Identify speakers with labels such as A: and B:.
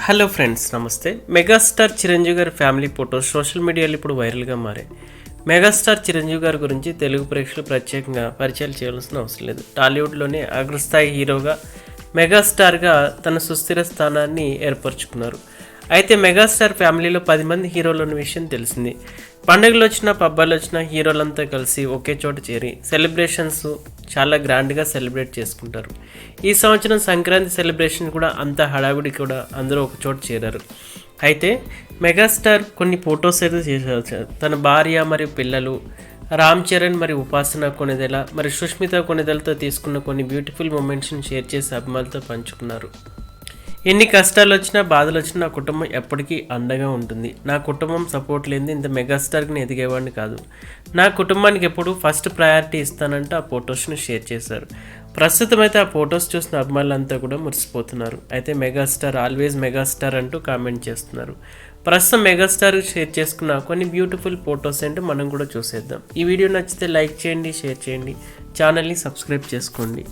A: Hello friends, నమస్తే. Megastar Chiranjeevi గారి family photos social మీడియాలో ఇప్పుడు వైరల్గా మారాయి. మెగాస్టార్ చిరంజీవి గారి గురించి తెలుగు ప్రేక్షకులు ప్రత్యేకంగా పరిచయాలు చేయాల్సిన అవసరం లేదు. టాలీవుడ్లోనే అగ్రస్థాయి హీరోగా మెగాస్టార్గా తన సుస్థిర స్థానాన్ని ఏర్పరచుకున్నారు. అయితే మెగాస్టార్ ఫ్యామిలీలో 10 మంది హీరోలు ఉన్న విషయం తెలిసింది. పండుగలు వచ్చినా పబ్బాలు వచ్చినా హీరోలంతా కలిసి ఒకే చోట చేరి సెలబ్రేషన్స్ చాలా గ్రాండ్గా సెలబ్రేట్ చేసుకుంటారు. ఈ సంవత్సరం సంక్రాంతి సెలబ్రేషన్ కూడా అంత హడావిడి కూడా అందరూ ఒక చోట చేరారు. అయితే మెగాస్టార్ కొన్ని ఫొటోస్ అయితే చేశారు. తన భార్య మరియు పిల్లలు రామ్ చరణ్ మరియు ఉపాసన కొణిదెల మరియు సుష్మిత కొణిదెలతో తీసుకున్న కొన్ని బ్యూటిఫుల్ మూమెంట్స్ని షేర్ చేసి అభిమానులతో పంచుకున్నారు. ఎన్ని కష్టాలు వచ్చినా బాధలు వచ్చినా నా కుటుంబం ఎప్పటికీ అండగా ఉంటుంది. నా కుటుంబం సపోర్ట్ లేనిది ఇంత మెగాస్టార్కి నేను ఎదిగేవాడిని కాదు. నా కుటుంబానికి ఎప్పుడు ఫస్ట్ ప్రయారిటీ ఇస్తానంటే ఆ ఫొటోస్ని షేర్ చేశారు. ప్రస్తుతం అయితే ఆ ఫొటోస్ చూసిన అభిమానులంతా కూడా మురిసిపోతున్నారు. అయితే మెగాస్టార్ ఆల్వేస్ మెగాస్టార్ అంటూ కామెంట్ చేస్తున్నారు. ప్రస్తుతం మెగాస్టార్ షేర్ చేసుకున్న కొన్ని బ్యూటిఫుల్ ఫొటోస్ ఏంటో మనం కూడా చూసేద్దాం. ఈ వీడియో నచ్చితే లైక్ చేయండి, షేర్ చేయండి, ఛానల్ని సబ్స్క్రైబ్ చేసుకోండి.